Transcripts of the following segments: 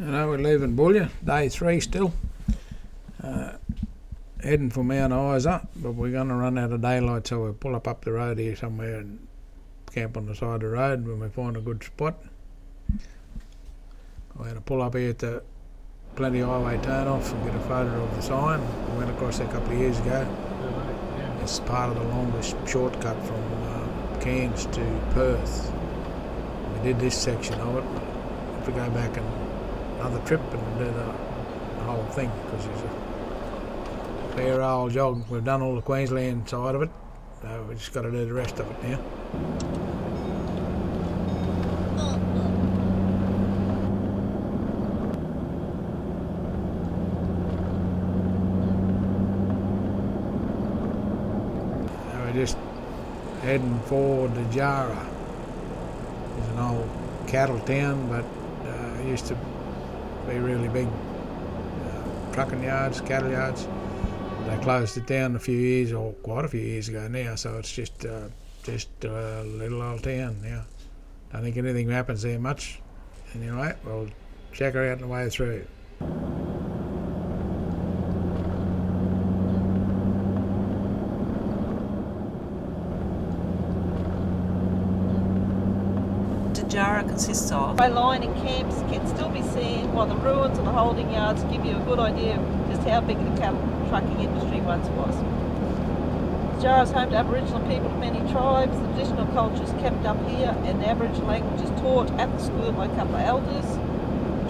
We're leaving Boulia, day 3 still. Heading for Mount Isa, but we're going to run out of daylight, so we'll pull up the road here somewhere and camp on the side of the road when we find a good spot. We're going to pull up here at the Plenty Highway turn-off and get a photo of the sign. We went across there a couple of years ago. It's part of the longest shortcut from Cairns to Perth. We did this section of it. If we go back another trip and do the whole thing, because it's a fair old jog. We've done all the Queensland side of it, so we just got to do the rest of it now. Just heading for Dajarra. It's an old cattle town, but it used to be really big trucking yards, cattle yards. They closed it down quite a few years ago now, so it's just a little old town now. Don't think anything happens there much. Anyway, we'll check her out on the way through. Dajarra consists of by lining camps can still be seen, while the ruins and the holding yards give you a good idea of just how big the cattle trucking industry once was. Dajarra is home to Aboriginal people of many tribes. The traditional culture is kept up here and the Aboriginal language is taught at the school by a couple of elders.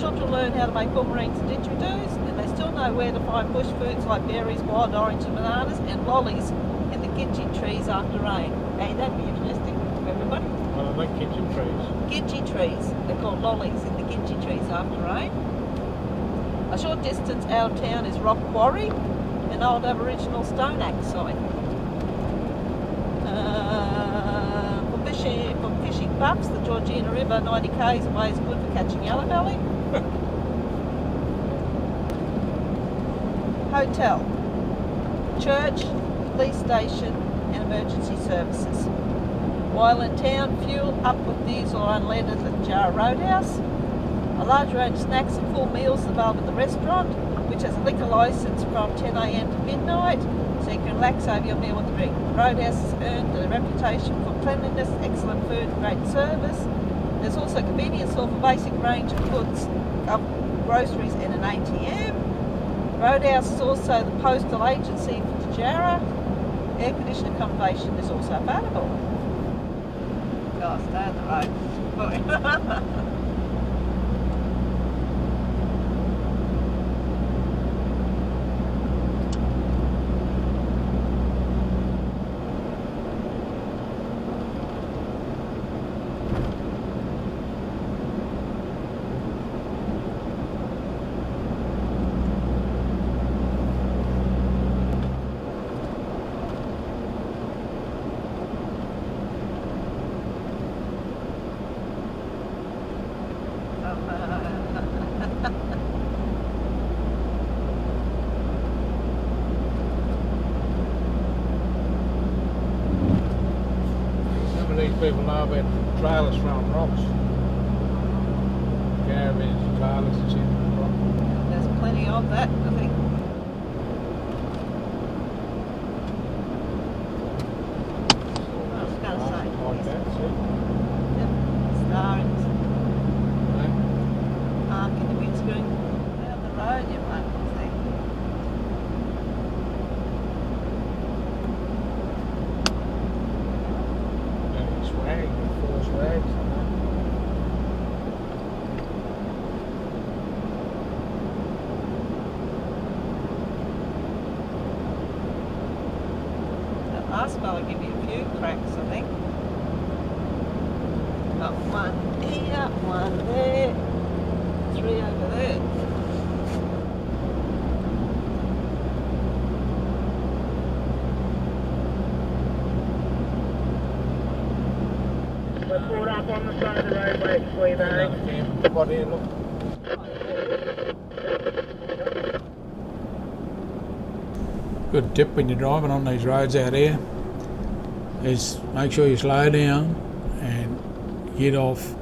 Children learn how to make boomerangs and didgeridoos, and they still know where to find bush foods like berries, wild oranges, bananas and lollies in the gidgee trees after rain. Hey, that'd be interesting for everybody. Well, I like gidgee trees. Gidgee trees. They're called lollies in the gidgee trees after rain. A short distance out of town is Rock Quarry, an old Aboriginal stone axe site. For fishing buffs, the Georgina River 90 k's away is good for catching yellow belly. Hotel, church, police station and emergency services. While in town, fuel up with diesel or unleaded at the Dajarra Roadhouse. A large range of snacks and full meals available at the restaurant, which has a liquor licence from 10 a.m. to midnight, so you can relax over your meal with a drink. Roadhouse has earned a reputation for cleanliness, excellent food and great service. There's also a convenience store for basic range of goods, groceries and an ATM. Roadhouse is also the postal agency for Dajarra. Air conditioned accommodation is also available. Oh, stay on the road. People know about trailers throwing rocks. Caravans, trailers and shit. There's plenty of that, I think. I was going to say. Like that, see? Yep, starring. No? Arc in the windscreen. Down the road, you might think. Swag, full of swag. That last spell will give you a few cracks, I think. Got one here, one there, 3 over there. We're pulled up on the side of the road waiting for you, mate. What here, look. Good tip when you're driving on these roads out here is make sure you slow down and get off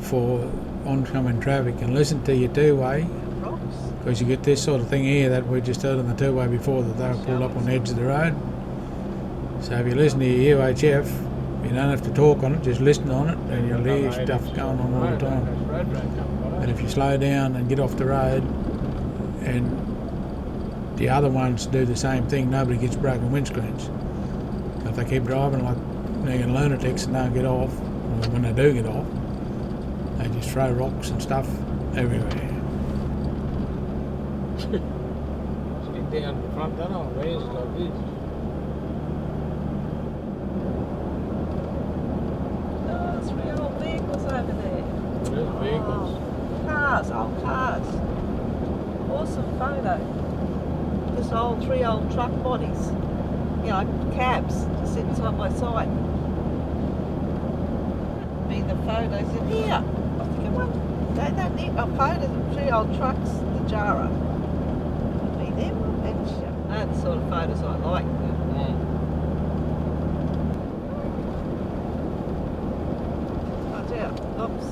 for oncoming traffic and listen to your two-way, Rocks. because you get this sort of thing here that we just heard on the two-way before, that they were pulled up on the edge of the road. So if you listen to your UHF, you don't have to talk on it, just listen on it, and you'll hear stuff going on all the time. And if you slow down and get off the road, and the other ones do the same thing, nobody gets broken windscreens. So if they keep driving like negging lunatics and don't get off, or when they do get off, they just throw rocks and stuff everywhere. Stick down the front, don't know, rails like this. Oh, 3 old vehicles over there. There's vehicles. Cars, old cars. Awesome photo. Just 3 old truck bodies. You know, cabs, just sitting side by side. Be the photos in here. I think that neat a photo of 3 old trucks, the Jarra. Be them, I bet you. That's the sort of photos I like. Watch out. Oops.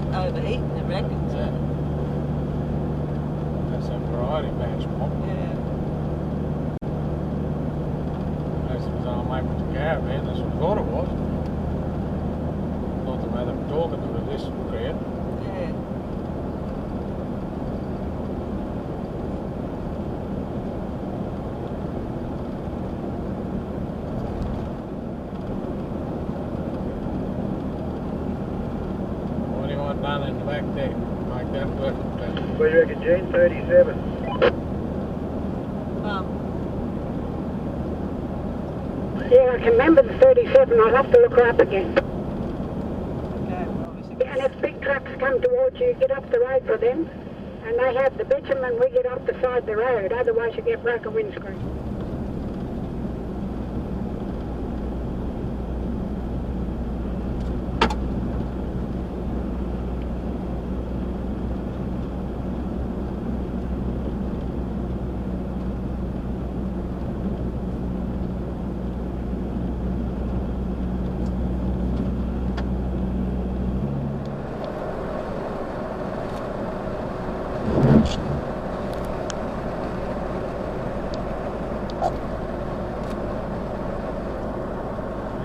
Overheating, I reckon. So. That's a variety batch pump. Yeah. Most of it was on mate with the caravan, that's what I thought it was. Thought the way they were talking to this crowd. Yeah. Down in the back there, like that work. What do you reckon, Gene? 37. Yeah, I can remember the 37. I'll have to look her up again. Okay, obviously. And if big trucks come towards you, get up the road for them. And they have the bitumen, we get off the side of the road. Otherwise you get broken windscreen.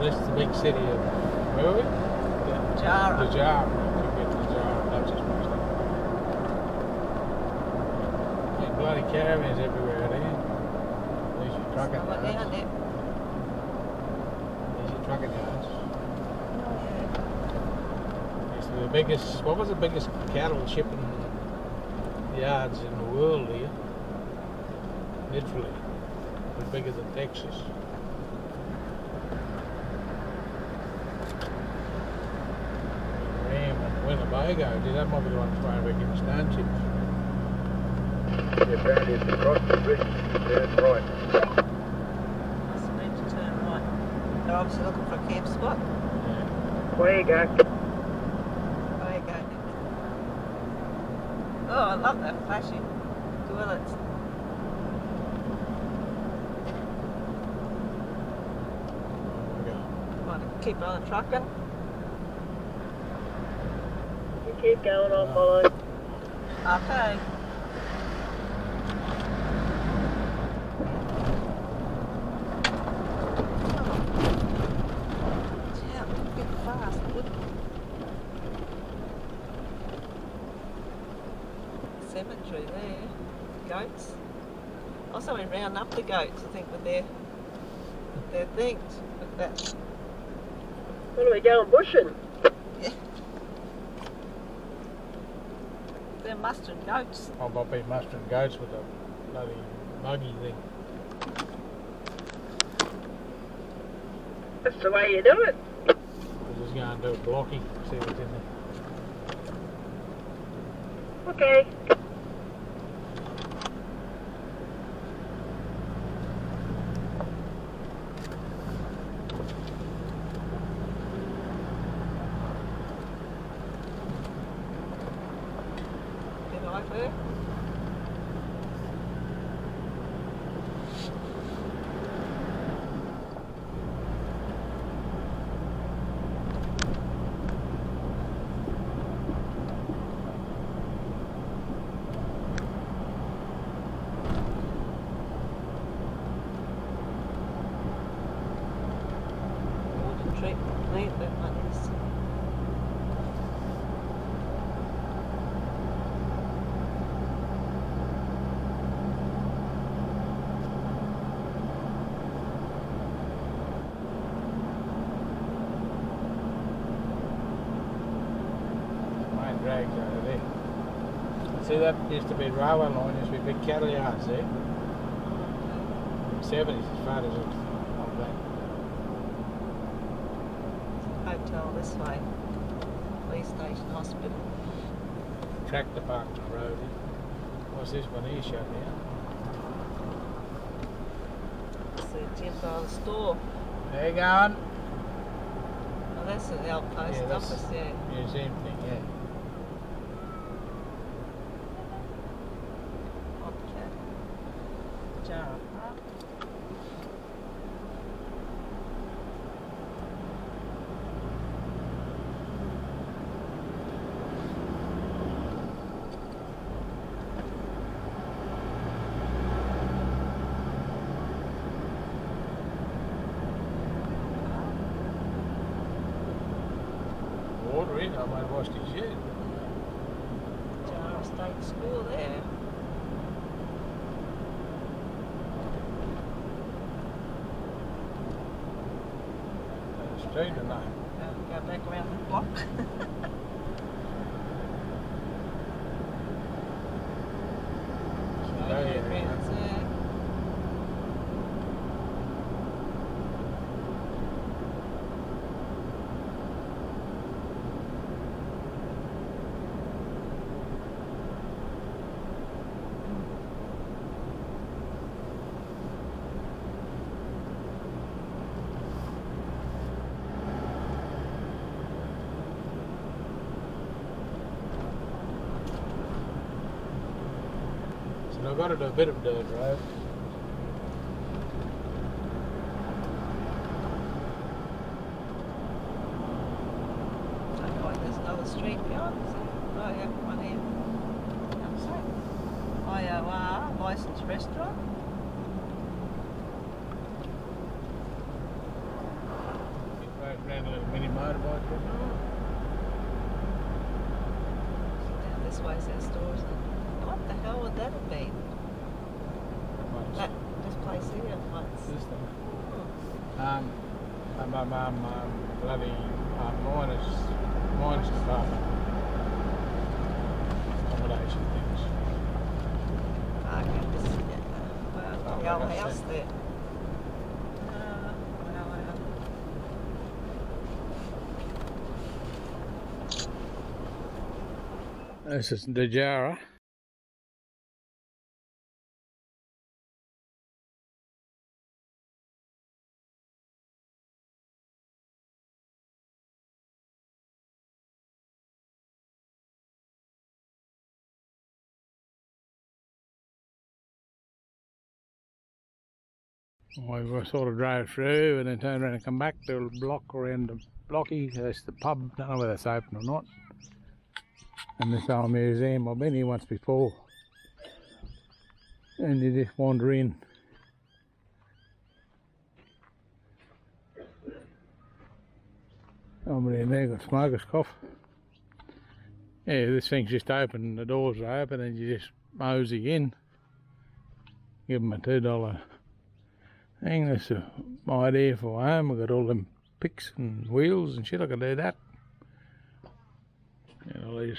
This is the big city of, where are we? Jarra. Dajarra. You get to Dajarra, that's just mixed up. Yeah, bloody caravans everywhere there. There's your trucking Someone down yards. there. There's your trucking yards. Oh, yeah. It's the biggest, what was the biggest cattle shipping yards in the world here? Literally. It was bigger than Texas. Winnebago, did that might be the one throwing back in the stone chips. Yeah, found it across the bridge. Turn right. Must have been to turn right. They're obviously looking for a camp spot. Yeah. Where you go? There you go. Oh, I love that flashing toilets. There we go. Want to keep on trucking? You keep going, I'll follow. Okay. Yeah, a bit fast, good. Cemetery there. Goats. Also, we round up the goats, I think, with their things. With that. When are we going bushing? Yeah. They're mustard goats. I might be mustering goats with a bloody buggy thing. That's the way you do it. We're just going to do a blocky, see what's in there. Okay. Get like there. Treatment plant that one is. Main drags over there. See, that used to be railway line, used to be big cattle yards there. In the 70s, as far as it's on that. Hotel this way. Police station, hospital. Tractor park on the road. What's this one here shut down? It's the gym bar store. There you going? Oh, that's the old post Yeah, that's- office, yeah. Museum thing, yeah. Bobcat. Dajarra Park. Water in, I might have washed his shed. Dajarra State School there. The street or not? Go back around the block. Fairgrounds there. So I've got to do a bit of dirt road. Like there's another street behind us. Oh yeah, one here. Outside. IOR, licensed restaurant. Ran a little mini motorbike. Down this way's our stores. What the hell would that have been? That this place here once. This thing. Oh. My bloody miners department. Accommodation things. Okay, this is it. Oh, The old that's house it. there. This is Dajarra. We sort of drove through and then turned around and come back to a block around the blocky. That's the pub. Don't know whether it's open or not. And this old museum. I've been here once before. And you just wander in. Somebody in there got smoker's cough. Yeah, this thing's just open. The doors are open and you just mosey in. Give them a $2 thing. That's my idea for home. I've got all them picks and wheels and shit. I can do that. And all these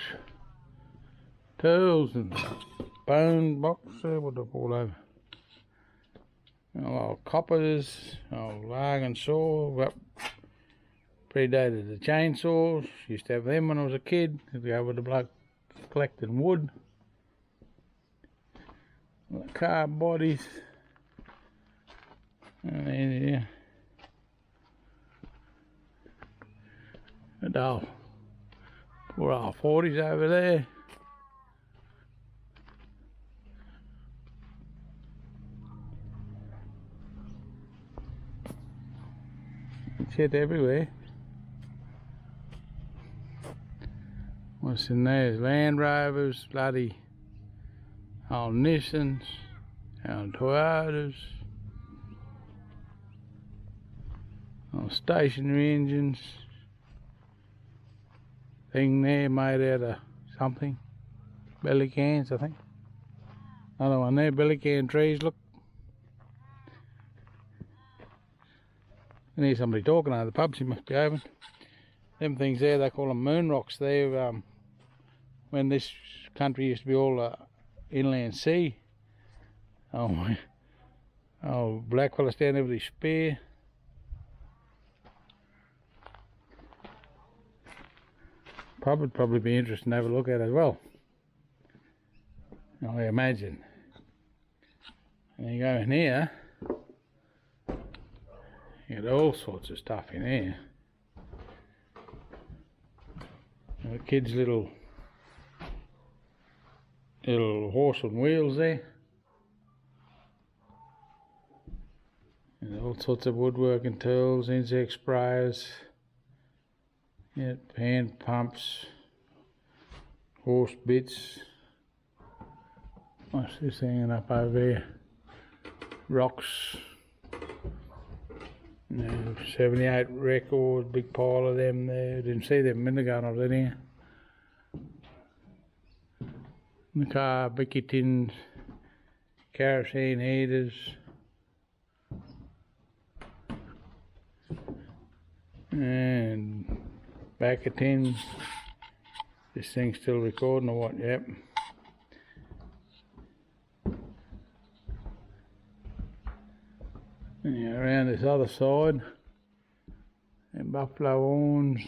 tools and bone box, what do they call over? Old coppers, old Largan saw, well, predated the chainsaws. Used to have them when I was a kid. I'd go with the bloke collecting wood. The car bodies. And then, yeah. And poor old 40s over there. Shit everywhere. What's in there? Land Rovers, bloody old Nissans, old Toyotas, old stationary engines. Thing there made out of something. Belly cans, I think. Another one there, belly can trees, look. I hear somebody talking over the pubs, he must be open. Them things there, they call them moon rocks. They're when this country used to be all inland sea. Oh, black fella standing over his spear. Pub would probably be interesting to have a look at as well, I imagine. And you go in here, you get all sorts of stuff in here. The kids' little horse on wheels there. And all sorts of woodworking tools, insect sprayers, yeah, hand pumps, horse bits. What's this hanging up over here? Rocks. 78 records, big pile of them there. Didn't see them a minute ago, I was in here. The car, Bicky tins, kerosene heaters. And back of tins. This thing's still recording or what? Yep. And yeah, around this other side, and buffalo horns,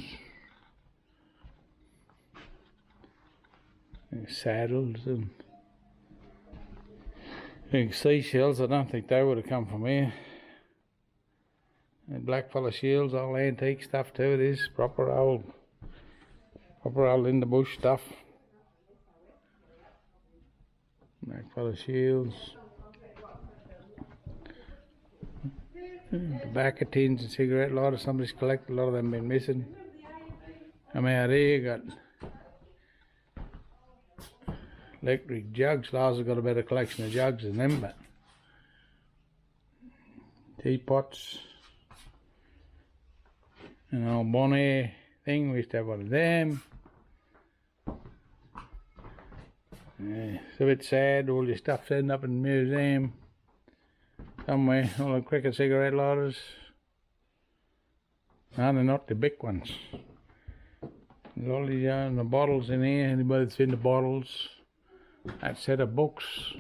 and saddles, and seashells. I don't think they would have come from here. And blackfella shields, all antique stuff too. It is proper old in the bush stuff. Blackfella shields. Tobacco tins and cigarette lighters, somebody's collected, a lot of them been missing. Come out here, got electric jugs. Lars has got a better collection of jugs than them, but teapots. An old Bonaire thing, we used to have one of them. Yeah, it's a bit sad, all your stuff's ending up in the museum somewhere, all the cricket cigarette lighters. No, they're not the big ones. There's all these the bottles in here, anybody that's in the bottles. That set of books.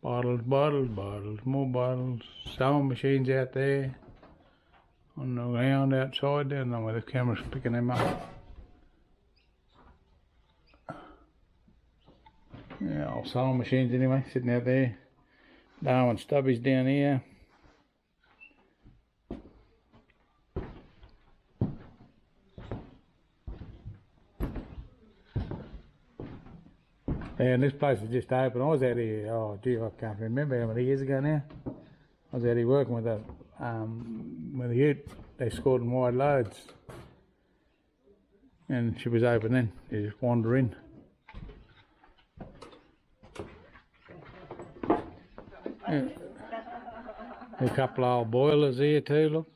Bottles, more bottles. Sewing machines out there. On the ground outside there, I don't know where the camera's picking them up. Yeah, old sewing machines anyway, sitting out there. Darwin stubbies down here. And this place was just open. I was out here, oh gee, I can't remember how many years ago now. I was out here working with a ute. They scored in wide loads. And she was open then. You just wander in. Yeah. A couple of old boilers here too, look.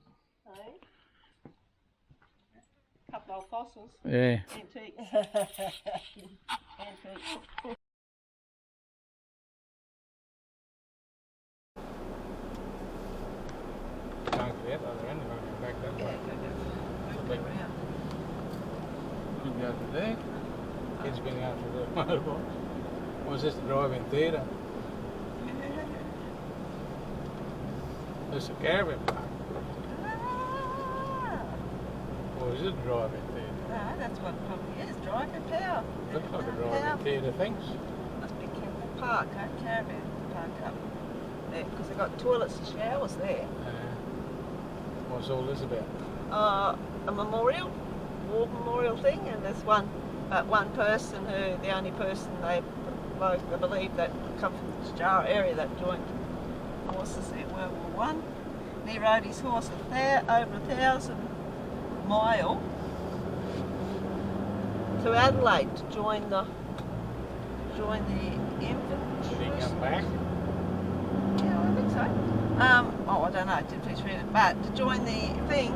A couple of fossils. Yeah. Antique. Antique. is this, the drive-in theatre? This is a caravan park. Or is it a drive-in theatre? No, that's what it probably is. Drive-in power. Looks like a drive-in theatre things. Must be Campbell Park, caravan park up there, because they've got toilets and showers there. What's all this about? A memorial, war memorial thing, and there's one person who, the only person they believe that come from the Dajarra area that joined forces in World War One. And he rode his horse over 1,000 miles to Adelaide to join the infantry. Did he come back? Yeah, I think so. I don't know, I didn't finish reading it, but to join the thing,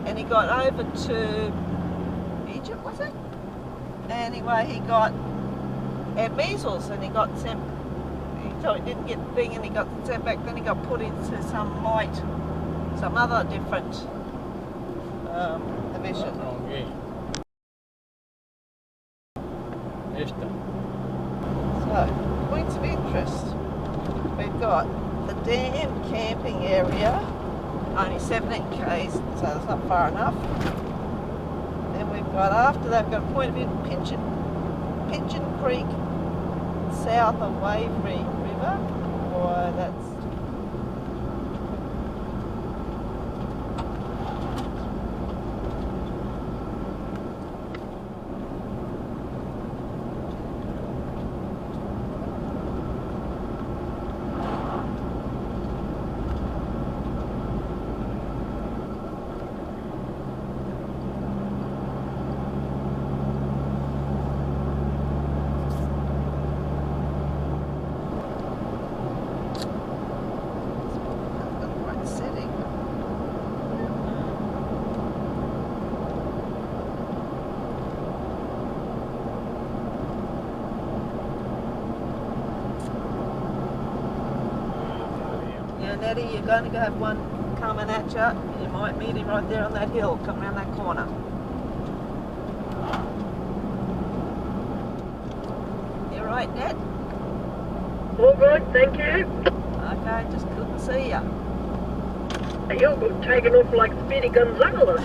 and he got over to Egypt, was it? Anyway, he had measles, and he got sent. He thought he didn't get the thing, and he got sent back. Then he got put into some other different division. Oh, yeah. Esther. So, points of interest. We've got the dam camping area, only 17 k's, so that's not far enough. Then we've got, after that, we've got a point of view Pigeon Creek, south of Waverley River. Boy, that's... Nettie, you're going to have one coming at you. You might meet him right there on that hill, coming around that corner. You right, Ned? All good, thank you. Okay, just couldn't see you. You're taking off like Speedy Gonzales.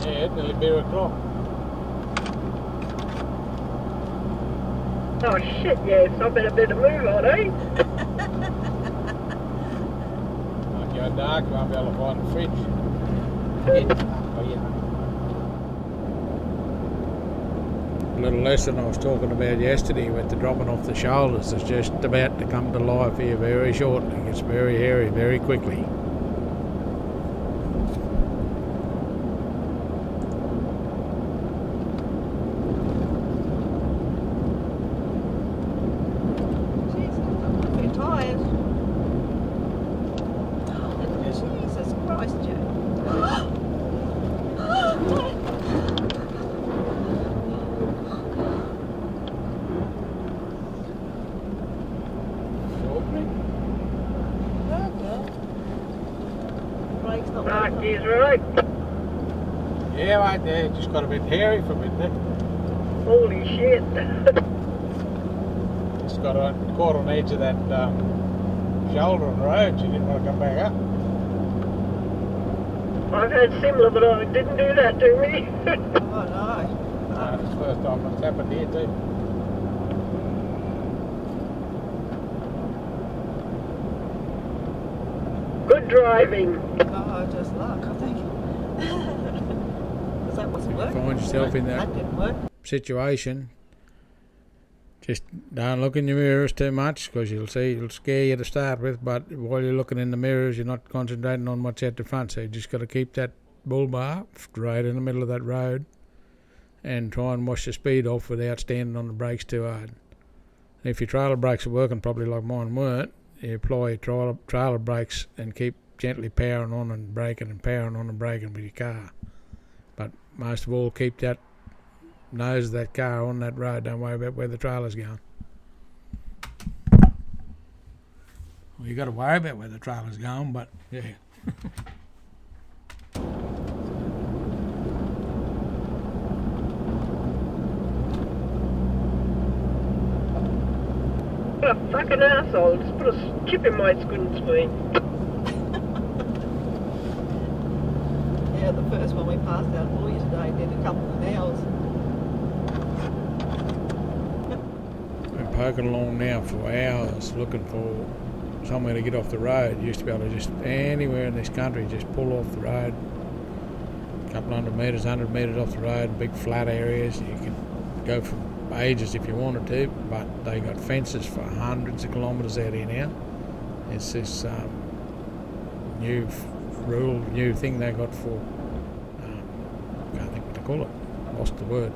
Yeah, it's nearly beer o'clock. Oh shit, yes, I better move on, eh? Might go dark, won't be able to find the fridge. Oh, yeah. A little lesson I was talking about yesterday with the dropping off the shoulders is just about to come to life here very shortly. It gets very hairy very quickly. Jesus Christ, Joe. Brakes not Mark working. is right. Yeah, right there, just got a bit hairy for a bit there. Holy shit. Just got caught on the edge of that shoulder on the road. She didn't want to come back up. I've had similar, but I didn't do that to me. Oh no. It's the first time it's happened here too. Good driving. Oh, just luck, I think. Because that wasn't working. Find yourself in that That didn't work. situation, just don't look in your mirrors too much, because it'll scare you to start with, but while you're looking in the mirrors you're not concentrating on what's at the front, so you just got to keep that bull bar right in the middle of that road and try and wash the speed off without standing on the brakes too hard. If your trailer brakes are working properly like mine weren't, you apply your trailer brakes and keep gently powering on and braking and powering on and braking with your car, but most of all keep that nose of that car on that road. Don't worry about where the trailer's going. Well, you got to worry about where the trailer's going, but yeah. What a fucking arsehole. Just put a chip in my screen. Yeah, the first one we passed out of Lawyers Day did a couple of hours. Been poking along now for hours looking for somewhere to get off the road. You used to be able to just anywhere in this country just pull off the road. A couple 100 metres, 100 metres off the road, big flat areas. You could go for ages if you wanted to, but they got fences for hundreds of kilometres out here now. It's this new rule, new thing they got for, I can't think what to call it, lost the word.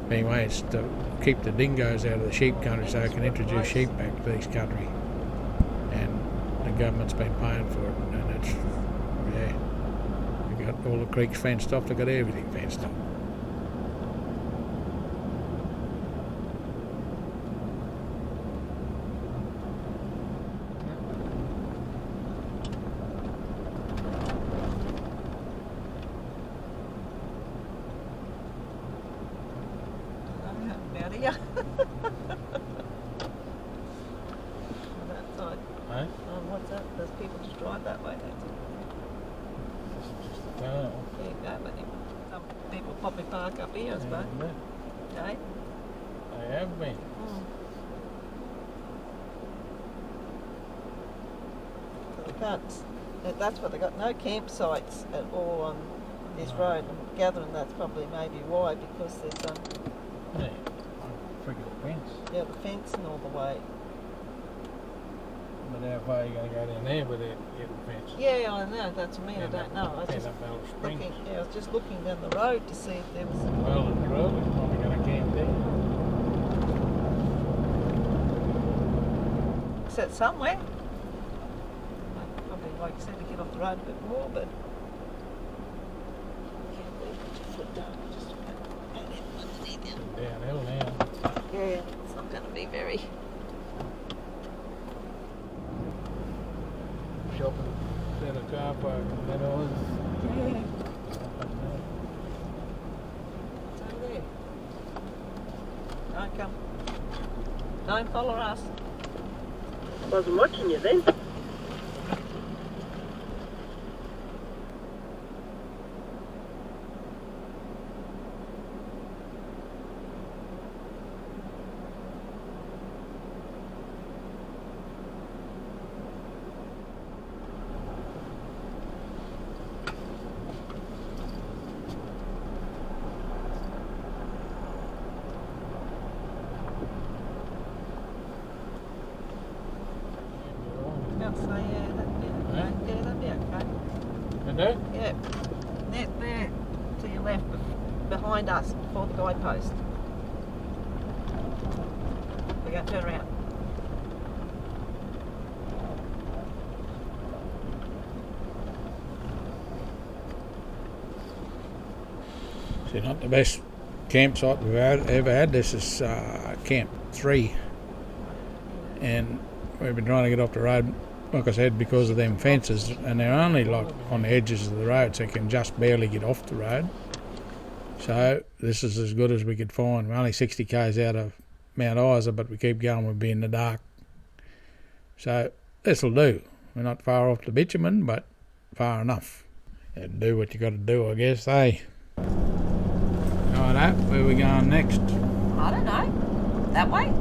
Anyway, it's to keep the dingoes out of the sheep country so they can introduce sheep back to this country. And the government's been paying for it, and it's, yeah, they've got all the creeks fenced off, they've got everything fenced off. Out here. On that side. Hey? What's that? There's people just drive that way, don't they? Oh. There you go, but some people probably park up here, I suppose. Okay. They have been. So they can't, that's what they got, no campsites at all on this road. I'm gathering that's probably maybe why, because there's Hey, freaking fence. yeah, the fence and all the way. But how far are you going to go down there without getting fenced? Yeah, I know, that's me, I don't know. I was just up Alice Springs. looking, yeah, I was just looking down the road to see if there was. Well, the road is probably going to camp there. Set somewhere. I'd probably, like I said, to get off the road a bit more, but Downhill now. yeah, it's not going to be very. Shopping centre car park and that all. Yeah. It's over there. Don't come. Don't follow us. Wasn't watching you then. So yeah, that'd be okay. Huh? Yeah, that'd be okay. And that? Yeah. There, to your left, behind us, before the guidepost. We're going to turn around. So not the best campsite we've ever had. This is Camp 3. And we've been trying to get off the road, like I said, because of them fences, and they're only like on the edges of the road, so you can just barely get off the road. So this is as good as we could find. We're only 60 k's out of Mount Isa, but we keep going, we'll be in the dark. So this'll do. We're not far off the bitumen, but far enough. You do what you got to do, I guess, eh? Righto, where are we going next? I don't know. That way?